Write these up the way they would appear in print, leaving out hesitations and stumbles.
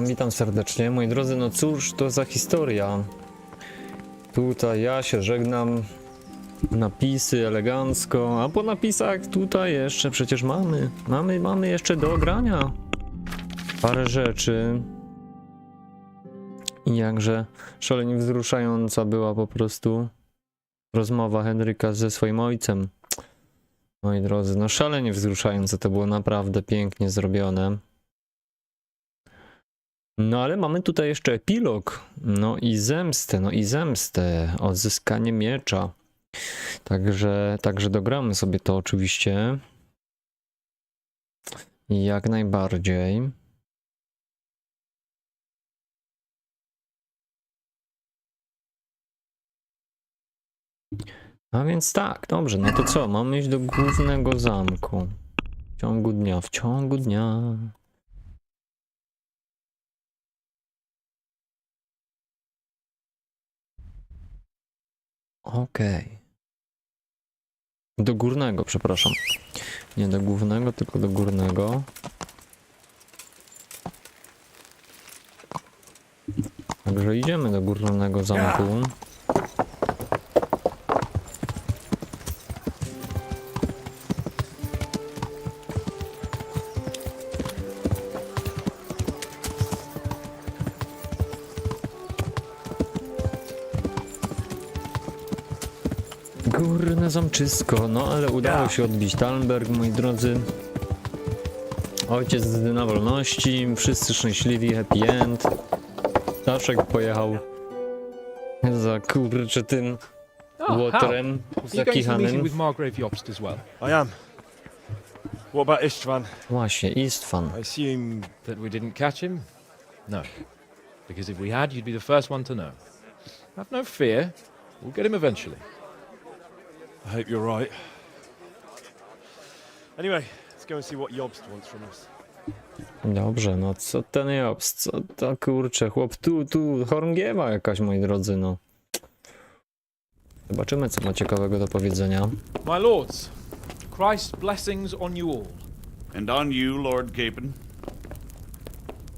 Witam serdecznie. Moi drodzy, no cóż to za historia. Tutaj ja się żegnam. Napisy elegancko, a po napisach tutaj jeszcze przecież mamy jeszcze do ogrania parę rzeczy. I jakże szalenie wzruszająca była po prostu rozmowa Henryka ze swoim ojcem. Moi drodzy, no szalenie wzruszające, to było naprawdę pięknie zrobione. No ale mamy tutaj jeszcze epilog, no i zemstę, odzyskanie miecza. Także dogramy sobie to oczywiście. Jak najbardziej. A więc tak, dobrze, no to co? Mamy iść do głównego zamku. W ciągu dnia. Okej. Do górnego, przepraszam. Nie do głównego, tylko do górnego. Także idziemy do górnego zamku. Górne zamczysko, no ale udało się odbić Talmberg, moi drodzy. Ojciec na wolności, wszyscy szczęśliwi, happy end. Staszek pojechał za kurczę tym łotrem zakichanym. I am. What about Istvan? Właśnie, Istvan. I assume That we didn't catch him? No. Because if we had, you'd be the first one to know. Have no fear. We'll get him eventually. I hope you're right. Anyway, let's go and see what Jobst wants from us. Dobrze, no co ten Jobst, co to kurczę, chłop tu chorągiewa jakaś, moi drodzy, no. Zobaczymy, co ma ciekawego do powiedzenia. My lords, Christ's blessings on you all. And on you, Lord Capon.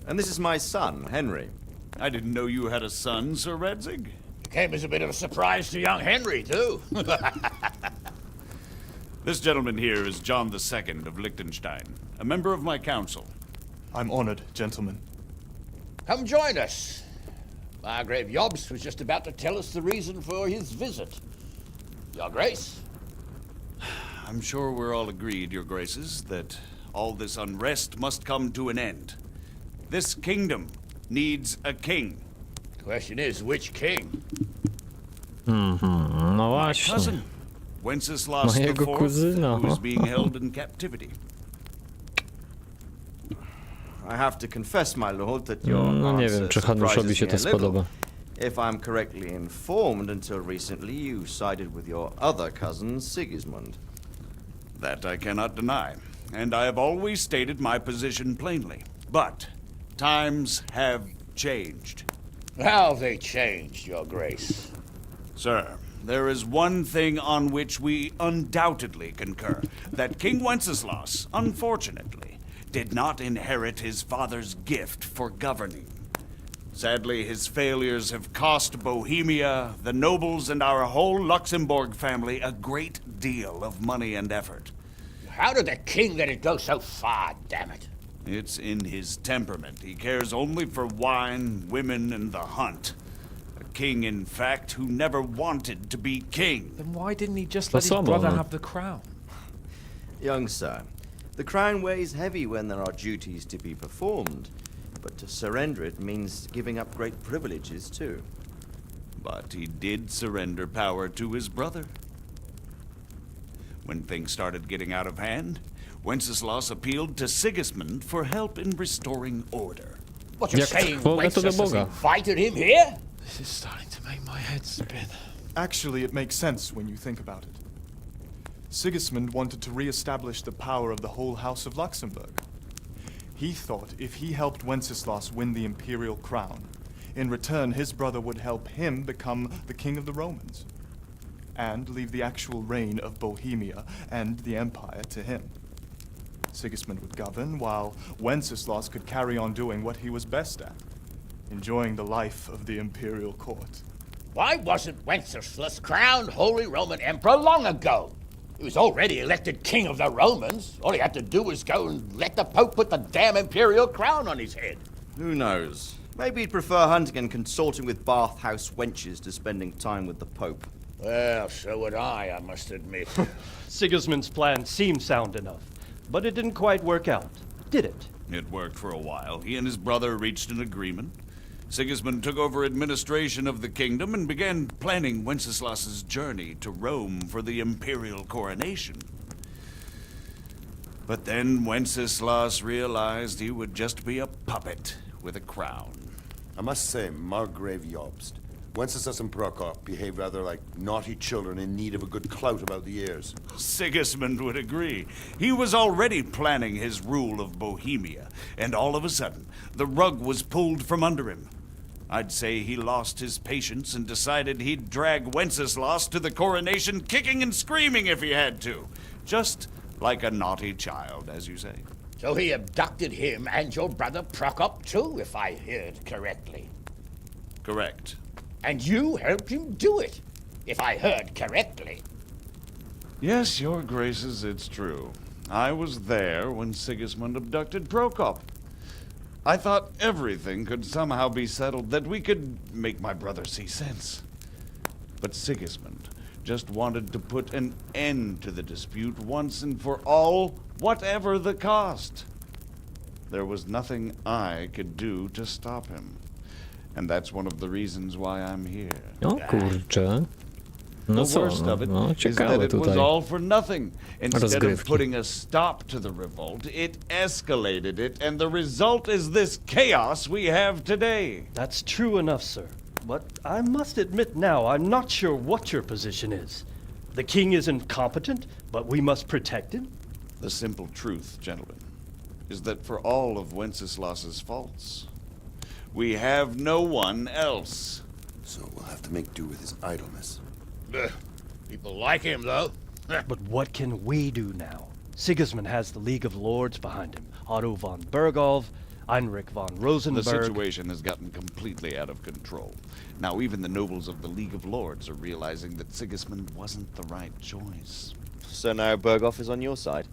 And this is my son, Henry. I didn't know you had a son, Sir Radzig. Came as a bit of a surprise to young Henry, too. This gentleman here is John II of Liechtenstein, a member of my council. I'm honored, gentlemen. Come join us. Margrave Jobst was just about to tell us the reason for his visit. Your Grace? I'm sure we're all agreed, Your Graces, that all this unrest must come to an end. This kingdom needs a king. The question is, which king? No My właśnie. cousin, Wenceslas Mojego IV, kuzyna. who is being held in captivity. I have to confess, my lord, that your No nie answer wiem, czy Hanuszowi surprises się me to a little. spodoba. If I'm correctly informed, until recently you sided with your other cousin, Sigismund. That I cannot deny, and I have always stated my position plainly. But times have changed. How have they changed, Your Grace? Sir, there is one thing on which we undoubtedly concur, that King Wenceslas, unfortunately, did not inherit his father's gift for governing. Sadly, his failures have cost Bohemia, the nobles, and our whole Luxembourg family a great deal of money and effort. How did the king let it go so far, damn it? It's in his temperament. He cares only for wine, women, and the hunt. A king, in fact, who never wanted to be king. Then why didn't he just let his Osobą, brother no. have the crown? Young sir, the crown weighs heavy when there are duties to be performed, but to surrender it means giving up great privileges too. But he did surrender power to his brother. When things started getting out of hand, Wenceslas appealed to Sigismund for help in restoring order. What you're Jak saying, trwoga to do Wenceslas Boga. invited him here? This is starting to make my head spin. Actually, it makes sense when you think about it. Sigismund wanted to re-establish the power of the whole House of Luxembourg. He thought if he helped Wenceslas win the imperial crown, in return his brother would help him become the king of the Romans, and leave the actual reign of Bohemia and the empire to him. Sigismund would govern, while Wenceslas could carry on doing what he was best at, enjoying the life of the imperial court. Why wasn't Wenceslas crowned Holy Roman Emperor long ago? He was already elected King of the Romans. All he had to do was go and let the Pope put the damn imperial crown on his head. Who knows? Maybe he'd prefer hunting and consorting with bathhouse wenches to spending time with the Pope. Well, so would I must admit. Sigismund's plan seemed sound enough, but it didn't quite work out, did it? It worked for a while. He and his brother reached an agreement. Sigismund took over administration of the kingdom and began planning Wenceslas's journey to Rome for the imperial coronation. But then Wenceslas realized he would just be a puppet with a crown. I must say, Margrave Jobst, Wenceslas and Prokop behave rather like naughty children in need of a good clout about the ears. Sigismund would agree. He was already planning his rule of Bohemia, and all of a sudden, the rug was pulled from under him. I'd say he lost his patience and decided he'd drag Wenceslas to the coronation kicking and screaming if he had to. Just like a naughty child, as you say. So he abducted him and your brother Prokop too, if I heard correctly. Correct. And you helped him do it, if I heard correctly. Yes, your graces, it's true. I was there when Sigismund abducted Prokop. I thought everything could somehow be settled, that we could make my brother see sense. But Sigismund just wanted to put an end to the dispute once and for all, whatever the cost. There was nothing I could do to stop him. And that's one of the reasons why I'm here. O kurczę. No The co, worst of it no is that ciekawe it was tutaj. all for nothing. Instead of Rozgrywki. putting a stop to the revolt, it escalated it, and the result is this chaos we have today. That's true enough, sir. But I must admit now, I'm not sure what your position is. The king is incompetent, but we must protect him? The simple truth, gentlemen, is that for all of Wenceslas's faults, we have no one else. So we'll have to make do with his idleness. People like him, though. But what can we do now? Sigismund has the League of Lords behind him. Otto von Bergolf, Heinrich von Rosenberg. The situation has gotten completely out of control. Now even the nobles of the League of Lords are realizing that Sigismund wasn't the right choice. So now Berghoff is on your side.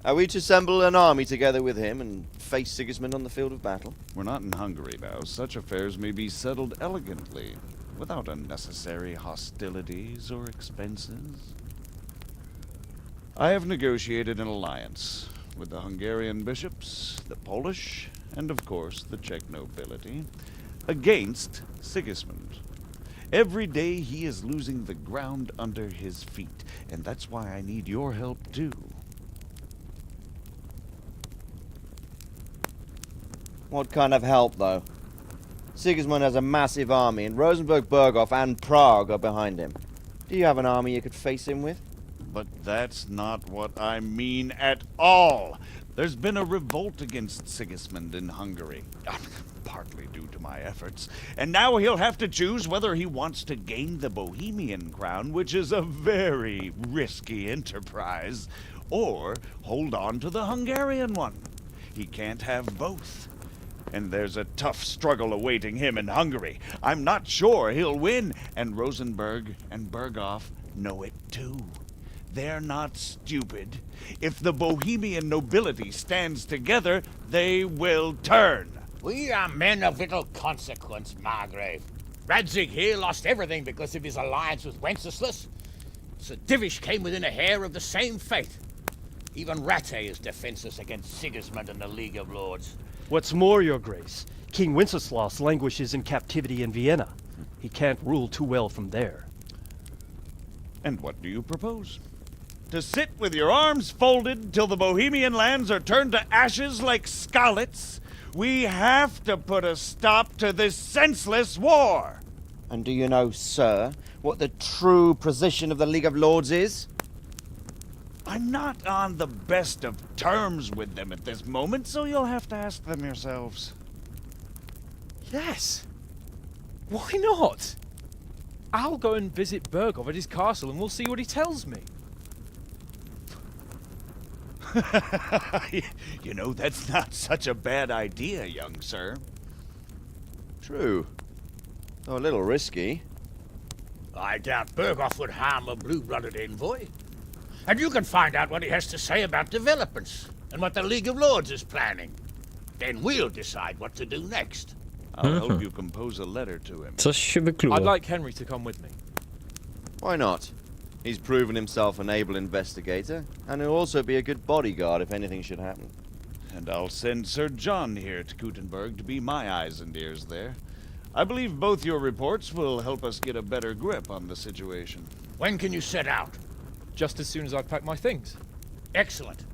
Are we to assemble an army together with him and face Sigismund on the field of battle? We're not in Hungary now. Such affairs may be settled elegantly, without unnecessary hostilities or expenses. I have negotiated an alliance with the Hungarian bishops, the Polish, and of course the Czech nobility, against Sigismund. Every day he is losing the ground under his feet, and that's why I need your help too. What kind of help, though? Sigismund has a massive army, and Rosenberg, Berghoff, and Prague are behind him. Do you have an army you could face him with? But that's not what I mean at all. There's been a revolt against Sigismund in Hungary, partly due to my efforts, and now he'll have to choose whether he wants to gain the Bohemian crown, which is a very risky enterprise, or hold on to the Hungarian one. He can't have both. And there's a tough struggle awaiting him in Hungary. I'm not sure he'll win, and Rosenberg and Berghoff know it too. They're not stupid. If the Bohemian nobility stands together, they will turn. We are men of little consequence, Margrave. Radzig here lost everything because of his alliance with Wenceslas. Sir Divish came within a hair of the same fate. Even Rattay is defenseless against Sigismund and the League of Lords. What's more, your grace, King Wenceslas languishes in captivity in Vienna. He can't rule too well from there. And what do you propose? To sit with your arms folded till the Bohemian lands are turned to ashes like scarlets? We have to put a stop to this senseless war. And do you know, sir, what the true position of the League of Lords is? I'm not on the best of terms with them at this moment, so you'll have to ask them yourselves. Yes. Why not? I'll go and visit Berghoff at his castle and we'll see what he tells me. You know, that's not such a bad idea, young sir. True. Though a little risky. I doubt Berghoff would harm a blue-blooded envoy. And you can find out what he has to say about developments and what the League of Lords is planning. Then we'll decide what to do next. I'll help you compose a letter to him. Coś się wykluło. I'd like Henry to come with me. Why not? He's proven himself an able investigator, and he'll also be a good bodyguard if anything should happen. And I'll send Sir John here to Gutenberg to be my eyes and ears there. I believe both your reports will help us get a better grip on the situation. When can you set out? Just as soon as I've packed my things. Excellent.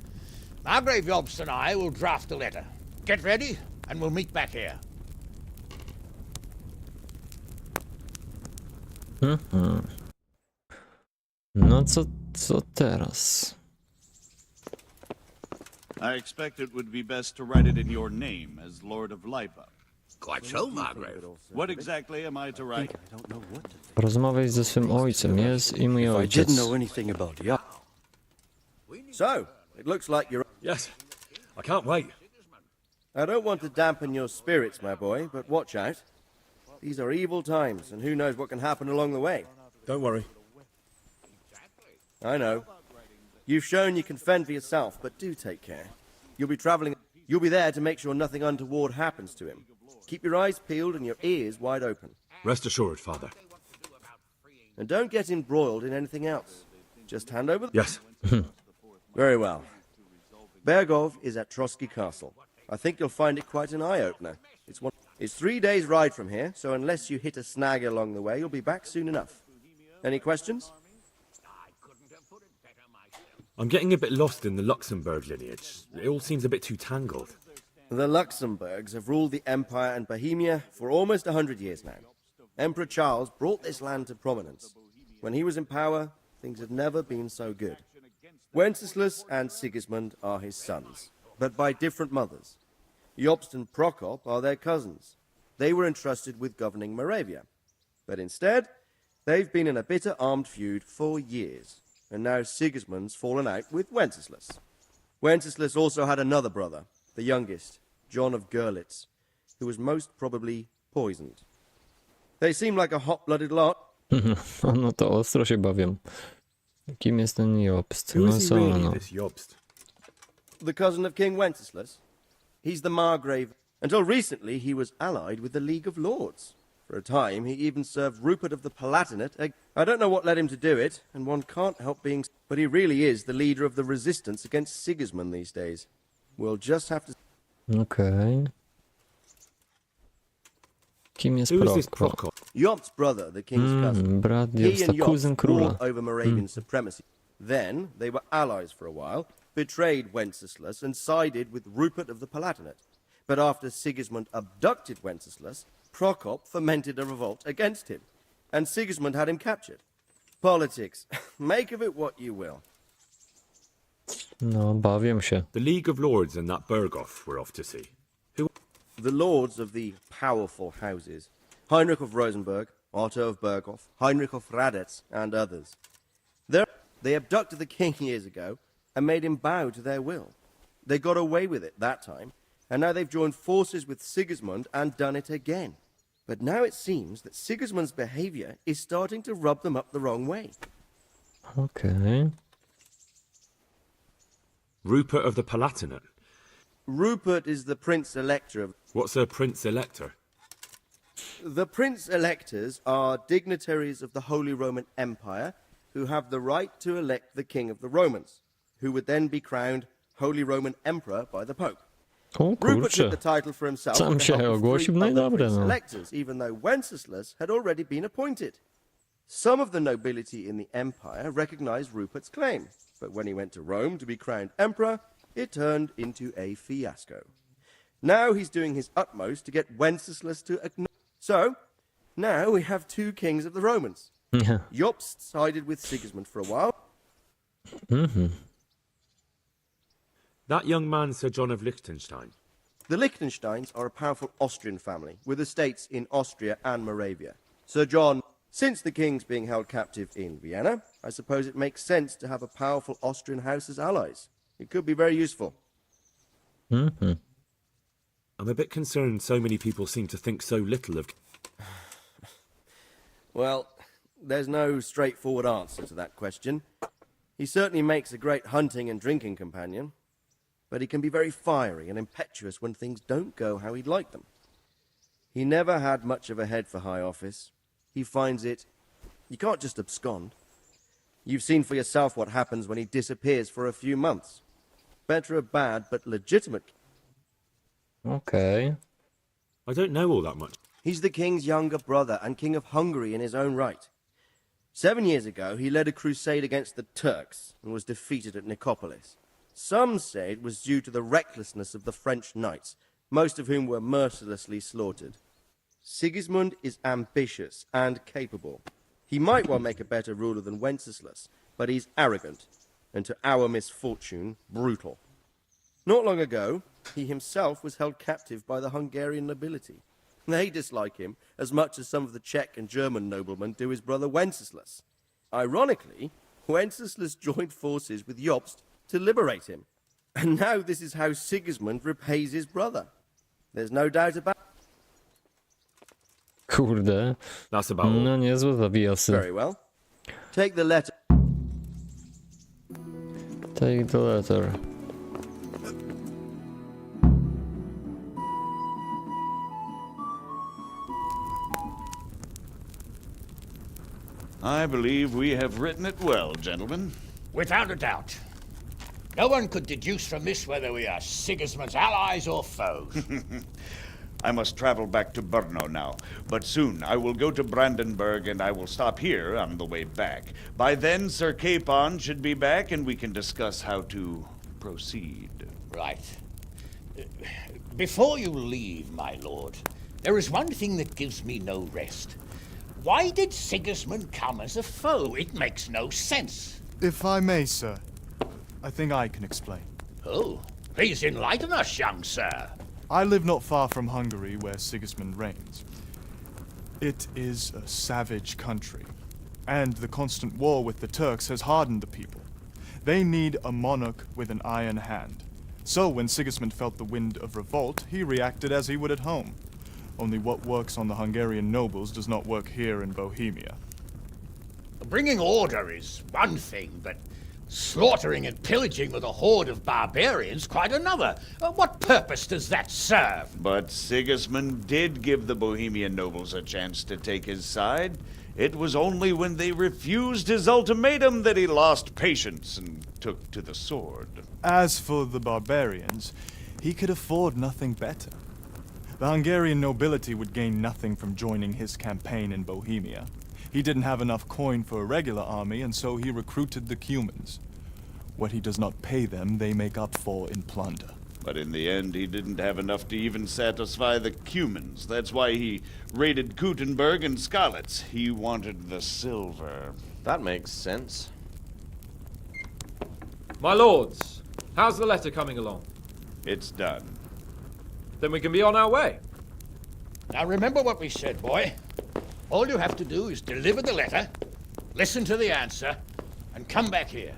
Margrave Jobst and I will draft a letter. Get ready, and we'll meet back here. No co teraz? I expect it would be best to write it in your name as Lord of Lipa. Quite so, Margrave. What exactly am I to write? Rozmawiaj ze swym ojcem, jest i mój ojciec. anything about you. So, it looks like you're... Yes. I can't wait. I don't want to dampen your spirits, my boy, but watch out. These are evil times, and who knows what can happen along the way. Don't worry. I know. You've shown you can fend for yourself, but do take care. You'll be traveling... You'll be there to make sure nothing untoward happens to him. Keep your eyes peeled and your ears wide open. Rest assured, Father. And don't get embroiled in anything else. Just hand over... Yes. Very well. Bergov is at Trotsky Castle. I think you'll find it quite an eye-opener. It's 3 days' ride from here, so unless you hit a snag along the way, you'll be back soon enough. Any questions? I'm getting a bit lost in the Luxembourg lineage. It all seems a bit too tangled. The Luxembourgs have ruled the Empire and Bohemia for almost 100 years now. Emperor Charles brought this land to prominence. When he was in power, things had never been so good. Wenceslas and Sigismund are his sons, but by different mothers. Jobst and Prokop are their cousins. They were entrusted with governing Moravia. But instead, they've been in a bitter armed feud for years, and now Sigismund's fallen out with Wenceslas. Wenceslas also had another brother, the youngest, John of Görlitz, who was most probably poisoned. They seem like a hot-blooded lot. No to ostro się bawią. Kim jest ten Jobst? Who No is he co really, no. this Jobst? The cousin of King Wenceslas. He's the Margrave. Until recently, he was allied with the League of Lords. For a time, he even served Rupert of the Palatinate. I don't know what led him to do it, and one can't help being... But he really is the leader of the resistance against Sigismund these days. We'll just have to... Okej. Kim jest Who is this Prokop? Prokop? Jobst's brother, the king's cousin. Brat He Jobsta, and kuzyn Jobst króla. fought over Moravian supremacy. Then, they were allies for a while, betrayed Wenceslas, and sided with Rupert of the Palatinate. But after Sigismund abducted Wenceslas, Prokop fomented a revolt against him, and Sigismund had him captured. Politics. Make of it what you will. No, bawię się. The League of Lords and that Berghoff we're off to see. The lords of the powerful houses, Heinrich of Rosenberg, Otto of Berghoff, Heinrich of Radetz, and others. They abducted the king years ago and made him bow to their will. They got away with it that time, and now they've joined forces with Sigismund and done it again. But now it seems that Sigismund's behavior is starting to rub them up the wrong way. Okej. Rupert of the Palatinate. Rupert is the Prince-Elector of... What's a Prince-Elector? The Prince-Electors are dignitaries of the Holy Roman Empire who have the right to elect the King of the Romans, who would then be crowned Holy Roman Emperor by the Pope. O Rupert took the kurczę. title for himself Sam with the się help of ogłosił, three no i other dobre, no. Prince-Electors, even though Wenceslas had already been appointed. Some of the nobility in the empire recognized Rupert's claim, but when he went to Rome to be crowned emperor, it turned into a fiasco. Now he's doing his utmost to get Wenceslas to acknowledge. So, now we have two kings of the Romans. Nie. Jobst sided with Sigismund for a while. That young man, Sir John of Liechtenstein. The Liechtensteins are a powerful Austrian family with estates in Austria and Moravia. Sir John, since the king's being held captive in Vienna, I suppose it makes sense to have a powerful Austrian house as allies. It could be very useful. I'm a bit concerned so many people seem to think so little of... Well, there's no straightforward answer to that question. He certainly makes a great hunting and drinking companion, but he can be very fiery and impetuous when things don't go how he'd like them. He never had much of a head for high office. He finds it... You can't just abscond. You've seen for yourself what happens when he disappears for a few months. Better a bad but legitimate... Okej. I don't know all that much. He's the king's younger brother and king of Hungary in his own right. 7 years ago, he led a crusade against the Turks and was defeated at Nicopolis. Some say it was due to the recklessness of the French knights, most of whom were mercilessly slaughtered. Sigismund is ambitious and capable. He might well make a better ruler than Wenceslas, but he's arrogant, and to our misfortune, brutal. Not long ago, he himself was held captive by the Hungarian nobility. They dislike him as much as some of the Czech and German noblemen do his brother Wenceslas. Ironically, Wenceslas joined forces with Jobst to liberate him. And now this is how Sigismund repays his brother. There's no doubt about it. Kurde. That's about all. No niezłe zawijasy. Very well. Take the letter. Take the letter. I believe we have written it well, gentlemen. Without a doubt. No one could deduce from this whether we are Sigismund's allies or foes. I must travel back to Brno now, but soon I will go to Brandenburg and I will stop here on the way back. By then, Sir Capon should be back and we can discuss how to proceed. Right. Before you leave, my lord, there is one thing that gives me no rest. Why did Sigismund come as a foe? It makes no sense. If I may, sir, I think I can explain. Oh, please enlighten us, young sir. I live not far from Hungary, where Sigismund reigns. It is a savage country, and the constant war with the Turks has hardened the people. They need a monarch with an iron hand. So when Sigismund felt the wind of revolt, he reacted as he would at home. Only what works on the Hungarian nobles does not work here in Bohemia. Bringing order is one thing, but slaughtering and pillaging with a horde of barbarians quite another. What purpose does that serve? But Sigismund did give the Bohemian nobles a chance to take his side. It was only when they refused his ultimatum that he lost patience and took to the sword. As for the barbarians, he could afford nothing better. The Hungarian nobility would gain nothing from joining his campaign in Bohemia. He didn't have enough coin for a regular army, and so he recruited the Cumans. What he does not pay them, they make up for in plunder. But in the end, he didn't have enough to even satisfy the Cumans. That's why he raided Kuttenberg and Skalitz. He wanted the silver. That makes sense. My lords, how's the letter coming along? It's done. Then we can be on our way. Now remember what we said, boy. All you have to do is deliver the letter, listen to the answer, and come back here.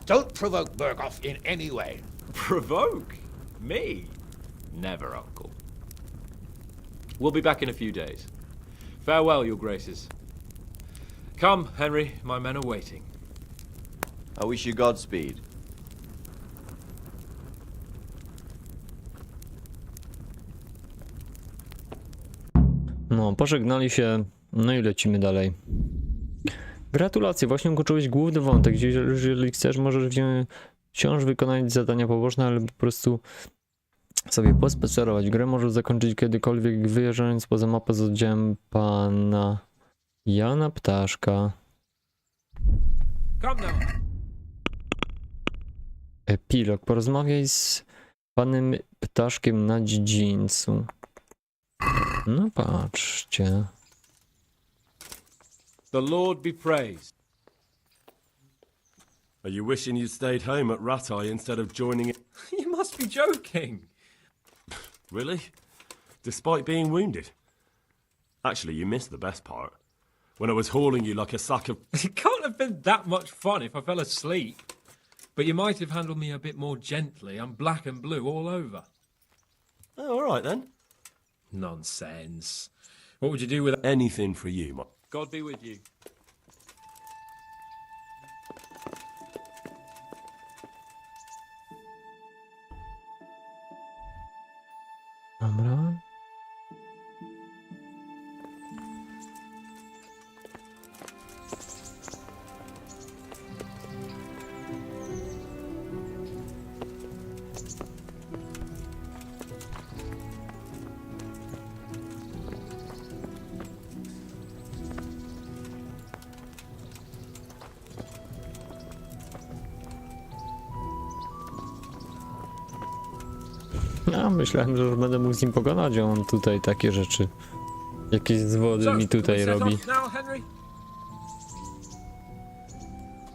Don't provoke Berghoff in any way. Provoke? Me? Never, Uncle. We'll be back in a few days. Farewell, your graces. Come, Henry, my men are waiting. I wish you Godspeed. No, pożegnali się, no i lecimy dalej. Gratulacje, właśnie ukończyłeś główny wątek, gdzie jeżeli chcesz, możesz wciąż wykonać zadania poboczne, ale po prostu sobie pospacerować. Grę możesz zakończyć kiedykolwiek, wyjeżdżając poza mapę z oddziałem pana Jana Ptaszka. Epilog. Porozmawiaj z panem Ptaszkiem na dziedzińcu. No patrzcie. The Lord be praised. Are you wishing you'd stayed home at Ratai instead of joining it? You must be joking. Really? Despite being wounded? Actually, you missed the best part. When I was hauling you like a sack of... It can't have been that much fun if I fell asleep. but you might have handled me a bit more gently. I'm black and blue all over. Oh, all right then. Nonsense. What would you do with Anything for you, God be with you. Dobra. Ja myślałem, że już będę mógł z nim pogadać, a on tutaj takie rzeczy, jakieś zwody mi tutaj robi. Now, Henry?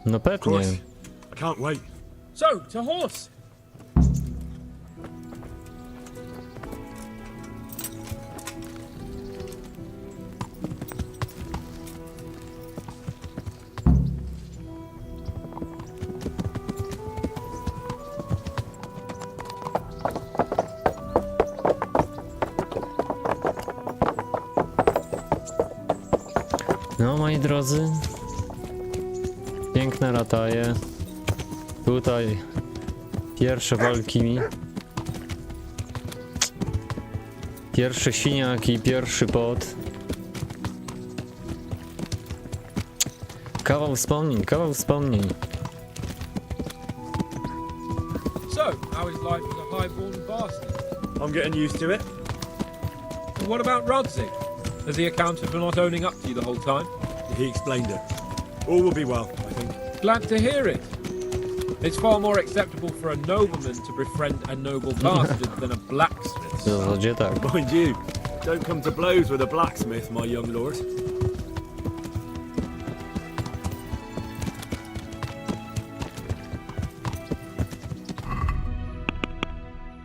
No pewnie. I can't wait. So, to horse. No moi drodzy, piękne lataje. Tutaj pierwsze walki. Pierwszy siniak i pierwszy pot. Kawał wspomnień, kawał wspomnień. So, how is life as a highborn bastard? I'm getting used to it. And what about Rodzig? Has he accounted for not owning up to you the whole time? He explained it. All will be well, I think. Glad to hear it. It's far more acceptable for a nobleman to befriend a noble bastard than a blacksmith. W zasadzie tak. Mind you, don't come to blows with a blacksmith, my young lord.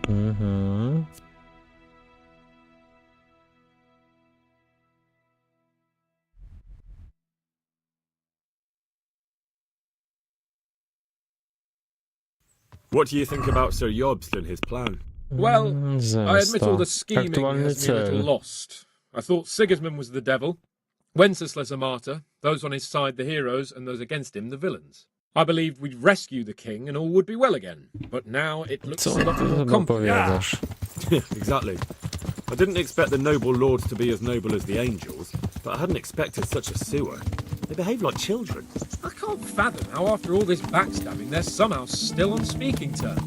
Mhm. What do you think about Sir Jobst and his plan? Well, I admit all the scheming Aktualny has me a little cel. lost. I thought Sigismund was the devil, Wenceslas a martyr, those on his side the heroes, and those against him the villains. I believed we'd rescue the king and all would be well again, but now it looks Co a lot ty more sobie complicated. opowiadasz? Exactly. I didn't expect the noble lords to be as noble as the angels, but I hadn't expected such a sewer. They behave like children. I can't fathom how after all this backstabbing they're somehow still on speaking terms.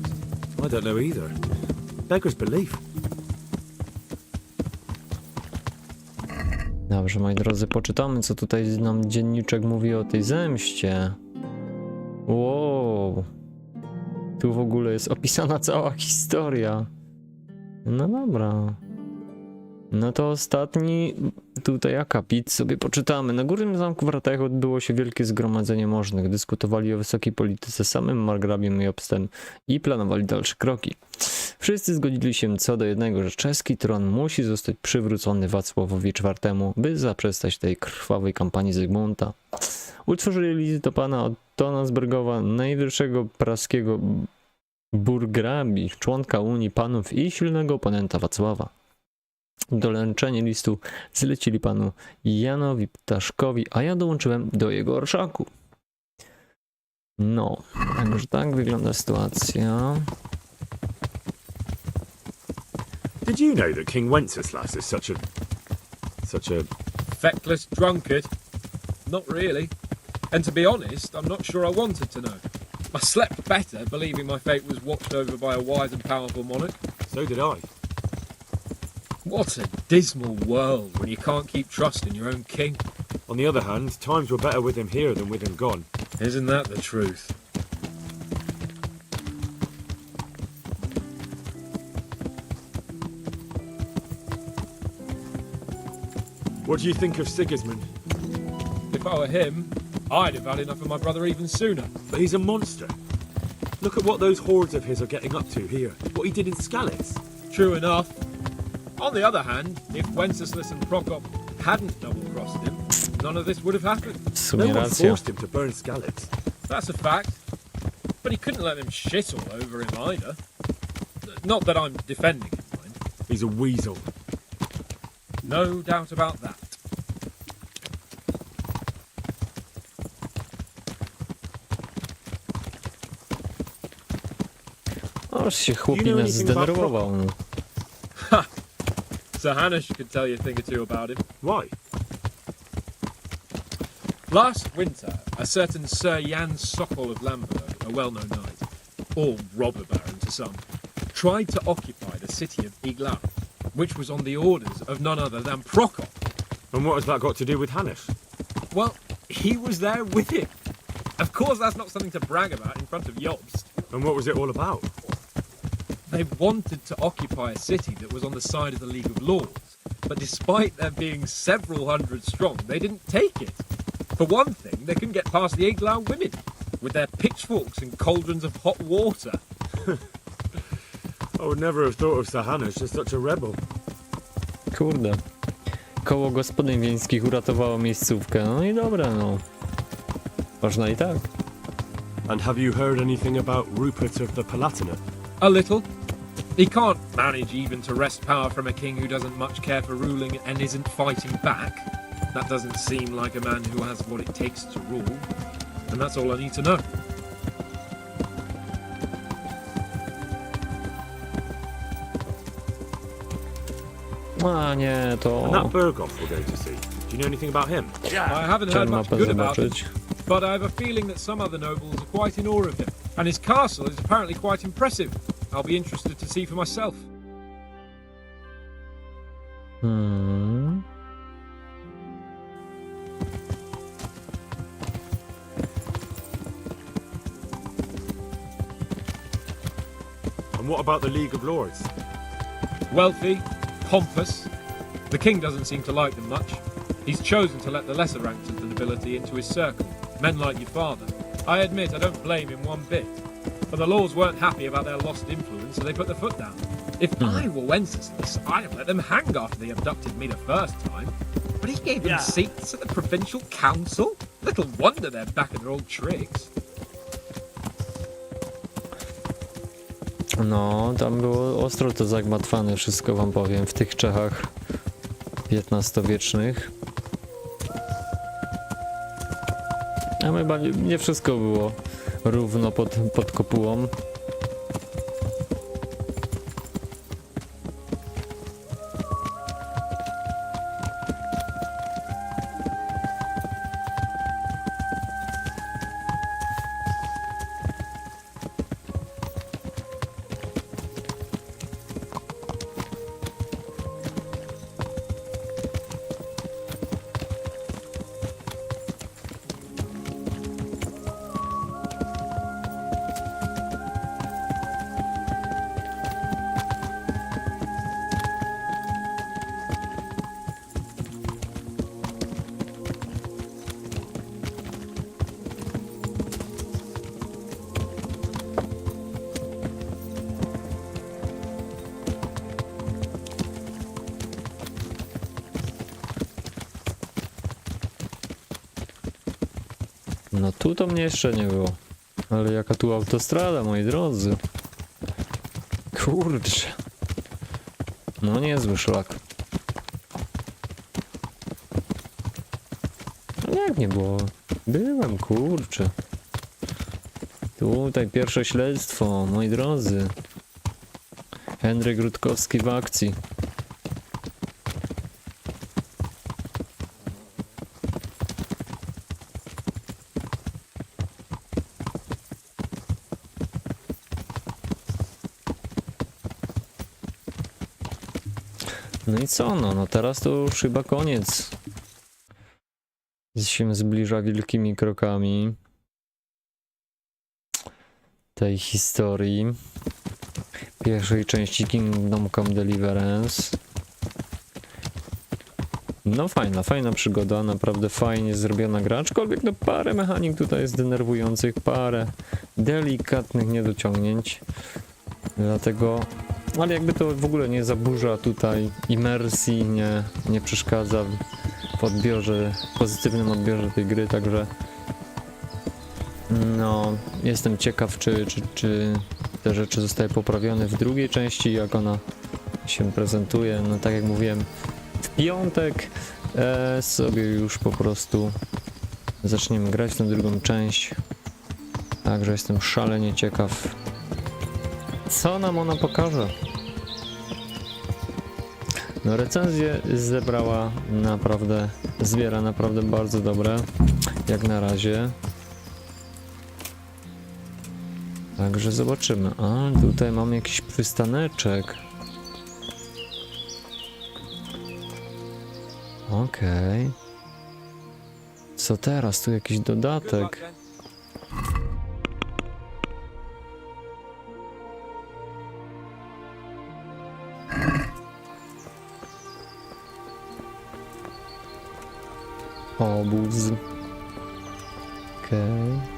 I don't know either. Beggar's belief. Dobrze, moi drodzy, poczytamy, co tutaj nam dzienniczek mówi o tej zemście. Wow. Tu w ogóle jest opisana cała historia. No dobra. No to ostatni tutaj akapit sobie poczytamy. Na Górnym Zamku w Ratach odbyło się wielkie zgromadzenie możnych. Dyskutowali o wysokiej polityce samym margrabiem Jobstem i planowali dalsze kroki. Wszyscy zgodzili się co do jednego, że czeski tron musi zostać przywrócony Wacławowi IV, by zaprzestać tej krwawej kampanii Zygmunta. Utworzyli list do pana Ottona z Bergowa, najwyższego praskiego burgrabi, członka Unii Panów i silnego oponenta Wacława. Doręczenie listu zlecili panu Janowi Ptaszkowi, a ja dołączyłem do jego orszaku. No, także tak wygląda sytuacja. Did you know that King Wenceslas is such a... Feckless drunkard? Not really. And to be honest, I'm not sure I wanted to know. I slept better believing my fate was watched over by a wise and powerful monarch. So did I. What a dismal world when you can't keep trust in your own king. On the other hand, times were better with him here than with him gone. Isn't that the truth? What do you think of Sigismund? If I were him, I'd have had enough of my brother even sooner. But he's a monster. Look at what those hordes of his are getting up to here. What he did in Skalitz. True enough. On the other hand, if Wenceslas and Prokop hadn't double-crossed him, none of this would have happened. W No sumie one racja. forced him to burn Skalitz. That's a fact. But he couldn't let them shit all over him either. Not that I'm defending him, mind. He's a weasel. No doubt about that. Aż się You know chłopinę anything about zdenerwował. No. Sir Hanish could tell you a thing or two about him. Why? Last winter, a certain Sir Jan Sokol of Lamberg, a well-known knight, or robber baron to some, tried to occupy the city of Iglau, which was on the orders of none other than Prokop. And what has that got to do with Hanish? Well, he was there with him. Of course, that's not something to brag about in front of Jobst. And what was it all about? They wanted to occupy a city that was on the side of the League of Lords, but despite there being several hundred strong, they didn't take it. For one thing, they couldn't get past the Iglau women, with their pitchforks and cauldrons of hot water. I would never have thought of Sir Hanish as such a rebel. Kurde. Koło gospodyń wiejskich uratowało miejscówkę. No i dobra, no. Można i tak. And have you heard anything about Rupert of the Palatinate? A little. He can't manage even to wrest power from a king who doesn't much care for ruling and isn't fighting back. That doesn't seem like a man who has what it takes to rule. And that's all I need to know. A nie, to... And that Berghoff we're going to see. Do you know anything about him? I haven't Chciałem heard much mapę good about him, zobaczyć. but I have a feeling that some other nobles are quite in awe of him. And his castle is apparently quite impressive. I'll be interested to see for myself. Hmm. And what about the League of Lords? Wealthy, pompous. The king doesn't seem to like them much. He's chosen to let the lesser ranks of the nobility into his circle, men like your father. I admit I don't blame him one bit. But the lords weren't happy about their lost influence, so they put their foot down. If I were Wenceslas, I'd have let them hang after they abducted me the first time. But he gave them seats at the provincial council? Little wonder they're back at their old tricks. No, tam było ostro to zagmatwane, wszystko wam powiem, w tych Czechach XV-wiecznych. A chyba nie wszystko było równo pod kopułą. No tu to mnie jeszcze nie było. Ale jaka tu autostrada, moi drodzy. Kurczę. No niezły szlak. No jak nie było? Byłem, kurczę. Tutaj pierwsze śledztwo, moi drodzy. Henryk Rutkowski w akcji. No i co, no teraz to już chyba koniec. Się zbliża wielkimi krokami tej historii. Pierwszej części Kingdom Come Deliverance. No fajna przygoda, naprawdę fajnie zrobiona gra, aczkolwiek no parę mechanik tutaj jest denerwujących, parę delikatnych niedociągnięć. Dlatego, ale jakby to w ogóle nie zaburza tutaj imersji, nie przeszkadza w odbiorze, pozytywnym odbiorze tej gry, także No, jestem ciekaw, czy te rzeczy zostały poprawione w drugiej części, jak ona się prezentuje. No tak jak mówiłem, w piątek sobie już po prostu zaczniemy grać tę drugą część. Także jestem szalenie ciekaw, co nam ona pokaże. No recenzję zebrała naprawdę, zbiera naprawdę bardzo dobre, jak na razie. Także zobaczymy. A tutaj mamy jakiś przystaneczek. Okej. Co teraz? Tu jakiś dodatek. Obóz. Okej.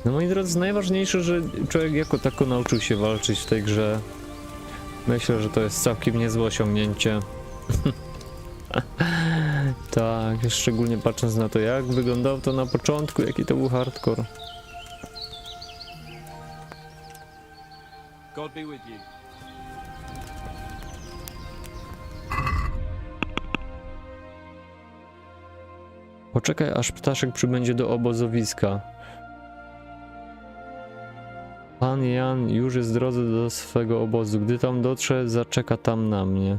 No moi drodzy, najważniejsze, że człowiek jako tako nauczył się walczyć w tej grze. Myślę, że to jest całkiem niezłe osiągnięcie. Tak, szczególnie patrząc na to, jak wyglądało to na początku, jaki to był hardcore. God be with you. Poczekaj, aż ptaszek przybędzie do obozowiska. Pan Jan już jest w drodze do swego obozu. Gdy tam dotrze, zaczeka tam na mnie.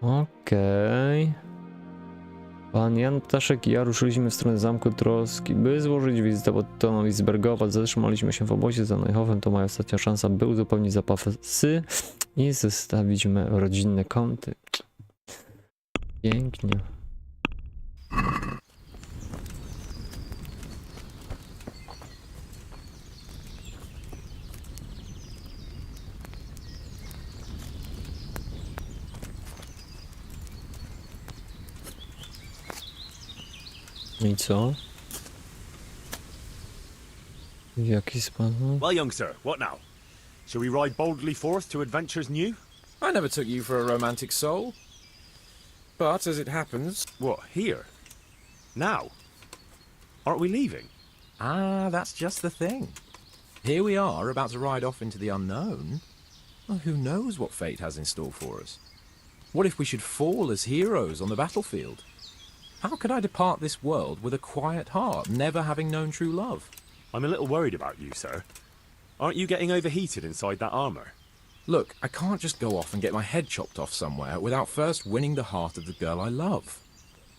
Okej. Pan Jan, Ptaszek i ja ruszyliśmy w stronę Zamku Troski, by złożyć wizytę Ottonowi z Bergowa. Zatrzymaliśmy się w obozie za Neuhofem. To moja ostatnia szansa, by uzupełnić zapasy i zestawić rodzinne kąty. Pięknie. I co? W jaki sposób? Well, young sir, what now? Shall we ride boldly forth to adventures new? I never took you for a romantic soul. But as it happens... What, here? Now? Aren't we leaving? Ah, that's just the thing. Here we are, about to ride off into the unknown. Well, who knows what fate has in store for us? What if we should fall as heroes on the battlefield? How could I depart this world with a quiet heart, never having known true love? I'm a little worried about you, sir. Aren't you getting overheated inside that armor? Look, I can't just go off and get my head chopped off somewhere without first winning the heart of the girl I love.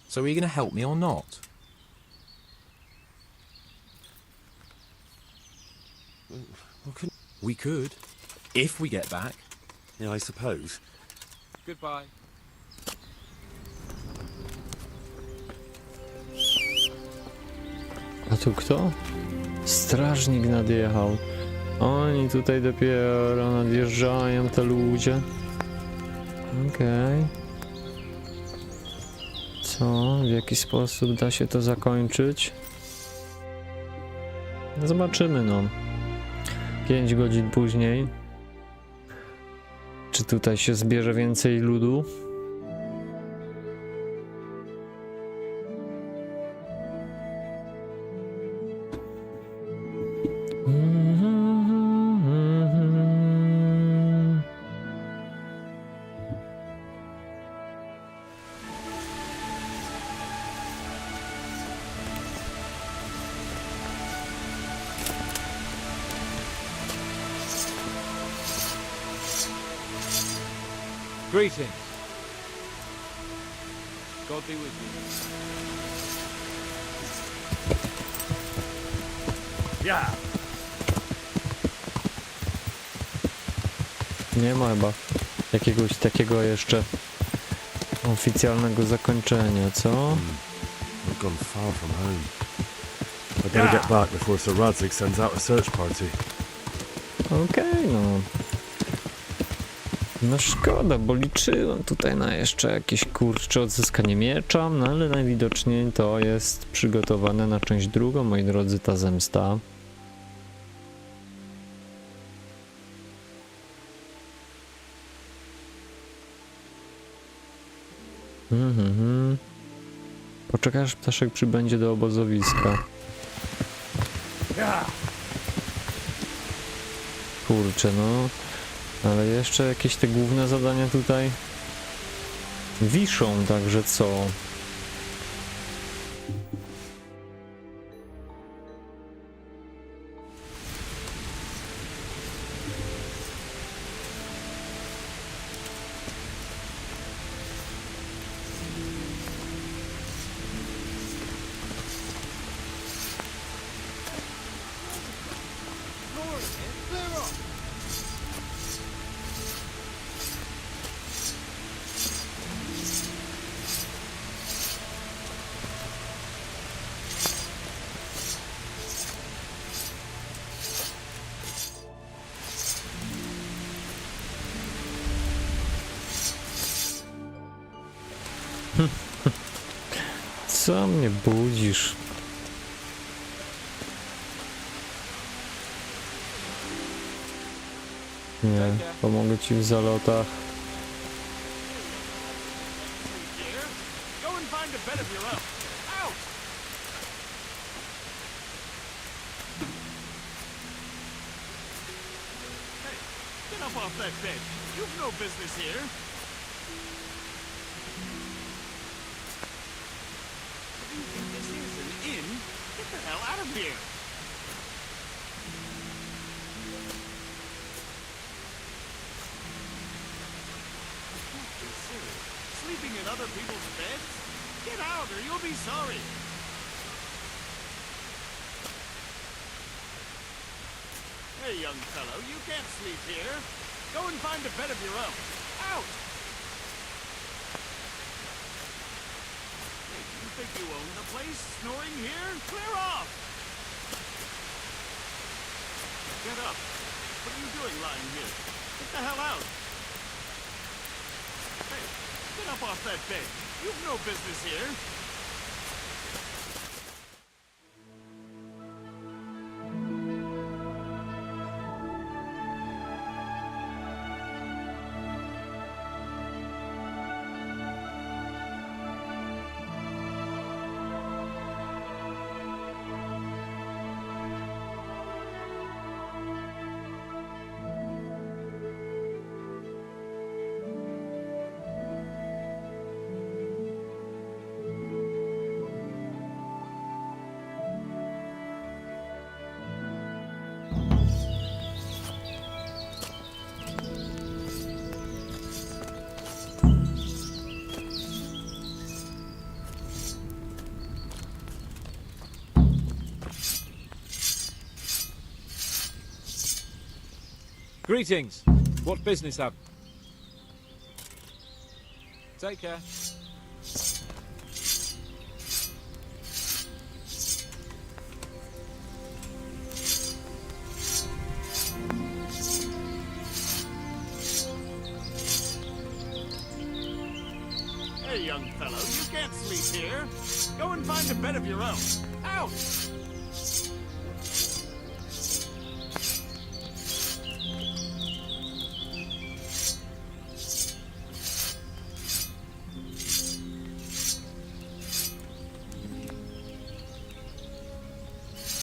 So are you going to help me or not? We could, if we get back. Yeah, I suppose. Goodbye. A tu kto? Strażnik nadjechał. Oni tutaj dopiero nadjeżdżają, te ludzie. Okej. Co? W jaki sposób da się to zakończyć? Zobaczymy, no. 5 godzin później. Czy tutaj się zbierze więcej ludu? Greetings. God be with you. Yeah. Nie ma chyba jakiegoś takiego jeszcze oficjalnego zakończenia, co? I've gone far from home. I better get back before Sir Radzig sends out a search party. Okej, no. No szkoda, bo liczyłem tutaj na jeszcze jakieś kurcze odzyskanie miecza, no ale najwidoczniej to jest przygotowane na część drugą, moi drodzy, ta zemsta. Poczekaj, aż ptaszek przybędzie do obozowiska. Kurczę, no. Ale jeszcze jakieś te główne zadania tutaj wiszą, także co? Co mnie budzisz? Nie, pomogę ci w zalotach. Sleeping in other people's beds? Get out or you'll be sorry. Hey, young fellow, you can't sleep here. Go and find a bed of your own. Out! Hey, you think you own the place, snoring here? Clear off! Get up. What are you doing lying here? Get the hell out! Hey, get up off that bed. You've no business here. Greetings. What business have? Take care. Hey, young fellow, you can't sleep here. Go and find a bed of your own. Out!